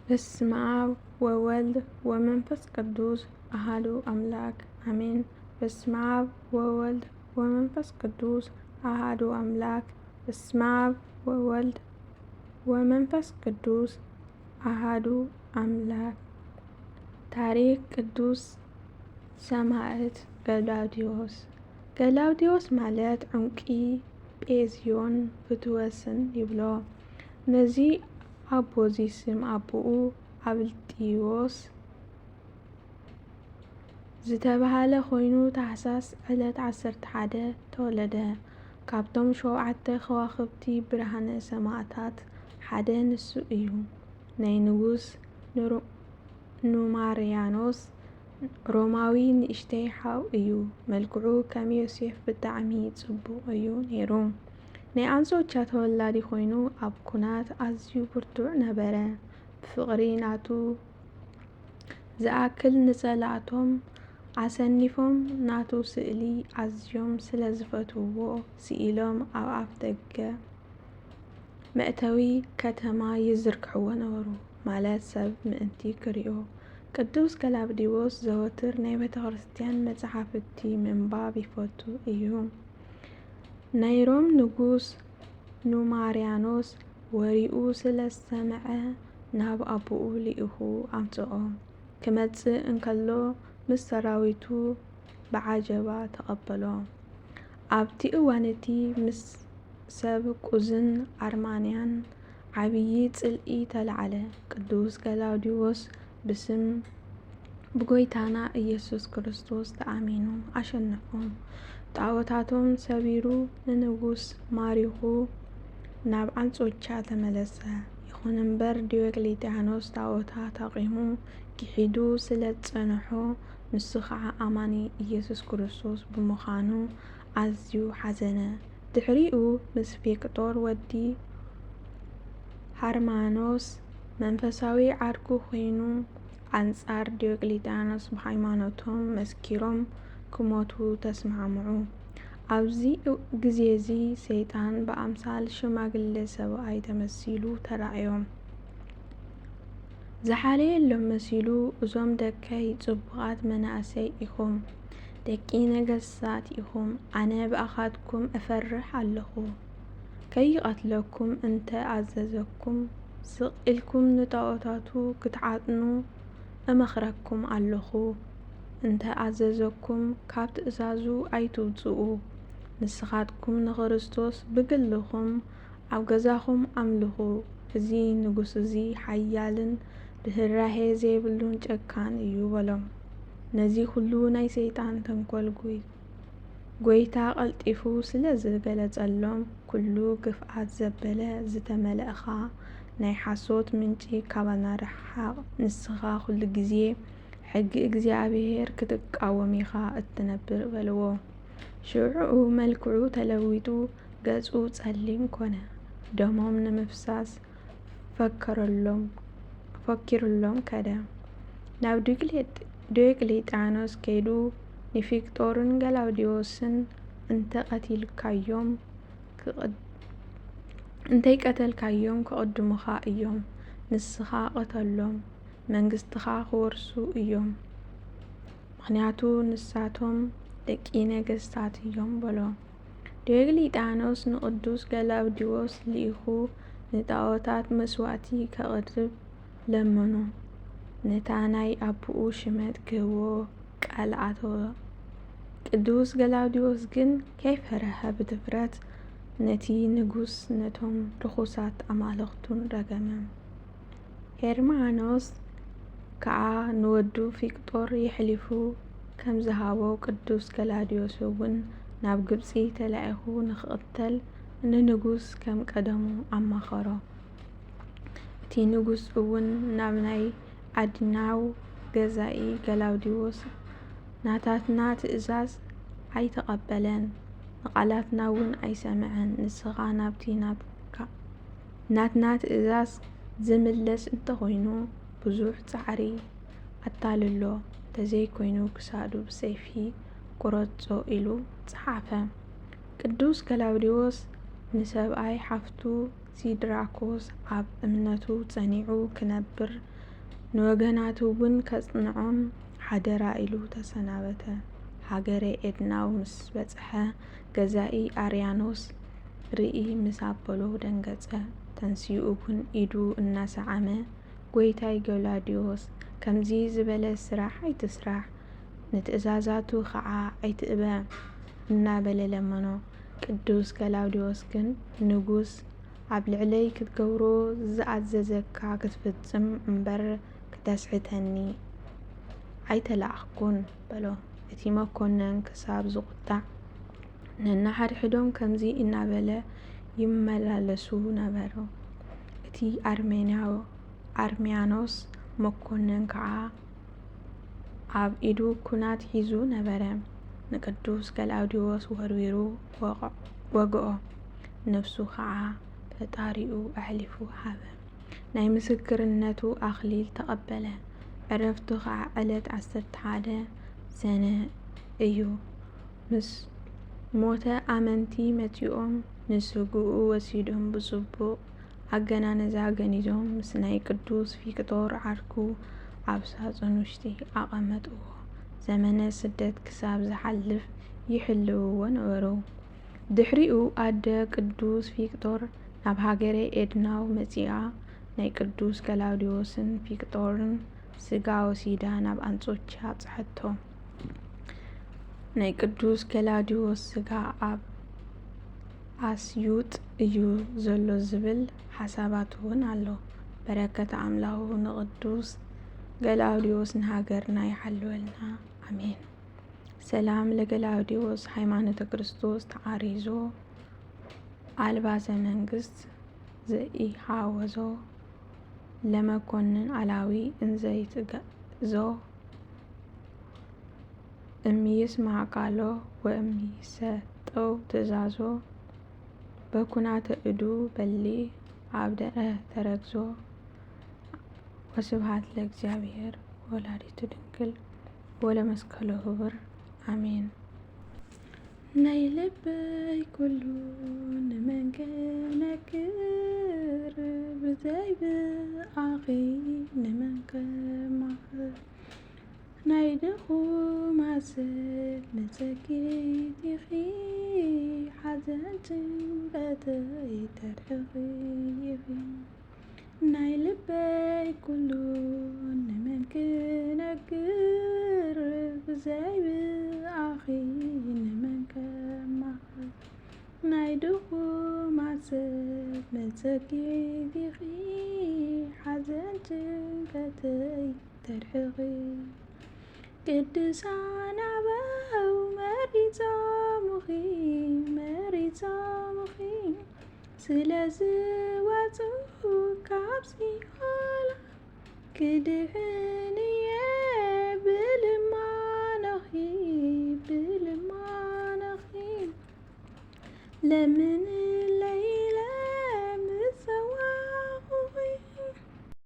በስመ አብ ወወልድ ወመንፈስ ቅዱስ አሐዱ አምላክ አሜን። በስመ አብ ወወልድ ወመንፈስ ቅዱስ አሐዱ አምላክ። በስመ አብ ወወልድ ወመንፈስ ቅዱስ አሐዱ አምላክ። ታሪክ ቅዱስ ሰማዕት ገላውዴዎስ። ገላውዴዎስ ማለት ዕንቂ ጴዝዮን ፍትወስን ይብሎ። ነዚ አቦዚ ስም አቡኡ አብልጢዎስ ዝተባሃለ ኮይኑ ታኅሳስ ዕለት 11 ተወለደ። ካብቶም 7 ከዋኽብቲ ብርሃነ ሰማዕታት ሓደ ንሱ እዩ። ናይ ንጉስ ኑማርያኖስ ሮማዊ ንእሽተይ ሓው እዩ። መልክዑ ከም ዮሴፍ ብጣዕሚ ጽቡቕ እዩ ነይሩ። ናይ አንጾቻ ተወላዲ ኮይኑ ኣብ ኩናት ኣዝዩ ብርቱዕ ነበረ። ብፍቕሪ ናቱ ዝኣክል ንጸላእቶም ኣሰኒፎም ናቱ ስእሊ ኣዝዮም ስለ ዝፈትውዎ ስኢሎም ኣብ ኣፍ ደገ መእተዊ ከተማ ይዝርግሕዎ ነበሩ። ማለት ሰብ ምእንቲ ክሪኦ። ቅዱስ ገላውዴዎስ ዘወትር ናይ ቤተ ክርስቲያን መጽሓፍቲ ምንባብ ይፈቱ እዩ። ናይ ሮም ንጉስ ኑማርያኖስ ወሪኡ ስለ ዝሰምዐ ናብ ኣቡኡ ልኢኹ ኣምጽኦ። ክመጽእ እንከሎ ምስ ሰራዊቱ ብዓጀባ ተቐበሎ። ኣብቲ እዋነቲ ምስ ሰብ ቁዝን ኣርማንያን ዓብዪ ጽልኢ ተለዓለ። ቅዱስ ገላውዴዎስ ብስም ብጎይታና ኢየሱስ ክርስቶስ ተኣሚኑ ኣሸነፎም። ጣዖታቶም ሰቢሩ ንንጉስ ማሪኹ ናብ አንጾቻ ተመለሰ። ይኹን እምበር ዲዮቅልጥያኖስ ጣዖታት ኣቂሙ ክሒዱ ስለ ዝጸንሖ ንሱ ከዓ ኣማኒ ኢየሱስ ክርስቶስ ብምዃኑ ኣዝዩ ሓዘነ። ድሕሪኡ ምስ ፊቅጦር ወዲ ሃርማኖስ መንፈሳዊ ዓርኩ ኮይኑ ኣንጻር ዲዮቅልጥያኖስ ብሃይማኖቶም መስኪሮም ክሞቱ ተስማዕምዑ። ኣብዚ ግዜዚ ሰይጣን ብኣምሳል ሽማግለ ሰብኣይ ተመሲሉ ተራእዮም። ዝሓለየሎም መሲሉ እዞም ደቀይ ጽቡቓት መናእሰይ ኢኹም፣ ደቂ ነገሥታት ኢኹም፣ ኣነ ብኣኻትኩም እፈርሕ ኣለኹ። ከይቐትለኩም እንተ ኣዘዘኩም ስቕ ኢልኩም ንጣዖታቱ ክትዓጥኑ እመኽረኩም ኣለኹ። እንተ ኣዘዘኩም ካብ ትእዛዙ ኣይትውፅኡ። ንስኻትኩም ንክርስቶስ ብግልኹም ኣብ ገዛኹም ኣምልኹ። እዚ ንጉስ እዚ ሓያልን ርህራሄ ዘይብሉን ጨካን እዩ በሎም። ነዚ ኩሉ ናይ ሰይጣን ተንኰል ጐይታ ቐልጢፉ ስለ ዝገለጸሎም ኩሉ ግፍኣት ዘበለ ዝተመልእኻ ናይ ሓሶት ምንጪ ካባና ርሓቕ። ንስኻ ኩሉ ግዜ ሕጊ እግዚኣብሔር ክትቃወም ኢኻ እትነብር በልዎ። ሽዑ መልክዑ ተለዊጡ ገጹ ጸሊም ኮነ። ደሞም ንምፍሳስ ፈኪሩሎም ከደ። ናብ ዲዮቅልጥያኖስ ከይዱ ንፊቅጦርን ገላውዴዎስን እንተይቀተልካዮም ከቕድሙኻ እዮም። ንስኻ ቐተሎም መንግሥትኻ ክወርሱ እዮም። ምኽንያቱ ንሳቶም ደቂ ነገሥታት እዮም በሎ። ዲዮቅልጥያኖስ ንቅዱስ ገላውዴዎስ ልኢኹ ንጣዖታት መስዋእቲ ከቕርብ ለመኑ። ነታ ናይ ኣቡኡ ሽመት ክህቦ ቃል ኣተወ። ቅዱስ ገላውዴዎስ ግን ከይፈረኸ ብድፍረት ነቲ ንጉስ ነቶም ርኩሳት ኣማልኽቱን ረገመ። ሄርማኖስ ከዓ ንወዱ ፊቅጦር የሕሊፉ ከም ዝሃቦ ቅዱስ ገላውዴዎስ እውን ናብ ግብጺ ተላኢኹ ንክቕተል ንንጉስ ከም ቀደሙ ኣማኸሮ። እቲ ንጉስ እውን ናብ ናይ ኣድናው ገዛኢ ገላውዴዎስ ናታትና ትእዛዝ ኣይተቐበለን፣ ንቓላትና እውን ኣይሰምዐን። ንስኻ ናትና ትእዛዝ ዝምለስ እንተኾይኑ ብዙሕ ጻዕሪ ኣታልሎ፣ ተዘይኮይኑ ክሳዱ ብሰይፊ ቁረጾ ኢሉ ጸሓፈ። ቅዱስ ገላውዴዎስ ንሰብኣይ ሓፍቱ ሲድራኮስ ኣብ እምነቱ ጸኒዑ ክነብር ንወገናቱውን ከጽንዖም ሓደራ ኢሉ ተሰናበተ። ሃገረ ኤድናው ምስ በጽሐ ገዛኢ ኣርያኖስ ርኢ ምስ ኣበሎ ደንገጸ። ተንሲኡውን ኢዱ እናሰዓመ ጐይታይ ገላውዴዎስ ከምዚ ዝበለ ስራሕ ኣይትስራሕ፣ ንትእዛዛቱ ኸዓ ኣይትእበ እናበለ ለመኖ። ቅዱስ ገላውዴዎስ ግን ንጉስ ኣብ ልዕለይ ክትገብሮ ዝኣዘዘካ ክትፍጽም እምበር ክተስሕተኒ ኣይተላእኽኩን በሎ። እቲ መኮነን ክሳብ ዝቁጣዕ ነናሓድሕዶም ከምዚ እናበለ ይመላለሱ ነበሮ። እቲ ኣርሜያኖስ መኮነን ከዓ ኣብ ኢዱ ኩናት ሒዙ ነበረ። ንቅዱስ ገላውዴዎስ ወርዊሩ ወግኦ፣ ነፍሱ ከዓ ፈጣሪኡ ኣሕሊፉ ሃበ። ናይ ምስክርነቱ ኣኽሊል ተቐበለ። ዕረፍቱ ከዓ ዕለት 11 ሰነ እዩ። ምስ ሞተ ኣመንቲ መጺኦም ንስግኡ ወሲዶም ብጽቡቕ ኣገናንዛ ገኒዞም ምስ ናይ ቅዱስ ቪክቶር ዓርኩ ኣብ ሳጹን ውሽጢ ኣቐመጥዎ። ዘመነ ስደት ክሳብ ዝሓልፍ ይሕልውዎ ነበሩ። ድሕሪኡ ኣደ ቅዱስ ቪክቶር ናብ ሃገረ ኤድናው መጺኣ ናይ ቅዱስ ገላውዴዎስን ቪክቶርን ስጋ ወሲዳ ናብ ኣንጾኪያ ኣጽሓቶ። ናይ ቅዱስ ገላውዴዎስ ስጋ ኣብ ኣስዩጥ እዩ ዘሎ ዝብል ሓሳባት እውን ኣሎ። በረከት ኣምላኹ ንቅዱስ ገላውዴዎስ ንሃገርና ይሓልወልና ኣሜን። ሰላም ለገላውዴዎስ ሃይማኖተ ክርስቶስ ተዓሪዞ ኣልባሰ መንግስት ዘኢሃወዞ ለመኮንን ኣላዊ እንዘይትገዞ እምይስማዕ ቃሎ ወእምይሰጠው ትእዛዞ በኩናተ እዱ በሊ ኣብደረ ተረግዞ። ወስብሐት ለእግዚአብሔር ወላዲቱ ድንግል ወለመስቀሉ ክቡር አሜን። ናይ ልበይ ኩሉ ንመንከነክር ብዘይብኣኺ ንመንከማኽር ናይ ድኹማት ሰብ መጸጊት ኢኺ ሓዘን ጭንቀተይ ተርሕኺ ኢኺ ናይ ልበይ ኩሉ ንመንክነክር ብዘይብኣኺ ንመንከማኽር ናይ ድኹማት ሰብ መጸጊት ኢኺ ሓዘን ጭንቀተይ ተርሕኺ ቅዱሳን ኣበው መሪጾሙኺ ስለዝወጹ ካብ ሲኦል ክድሕንየ ብልማኖኺ ለምን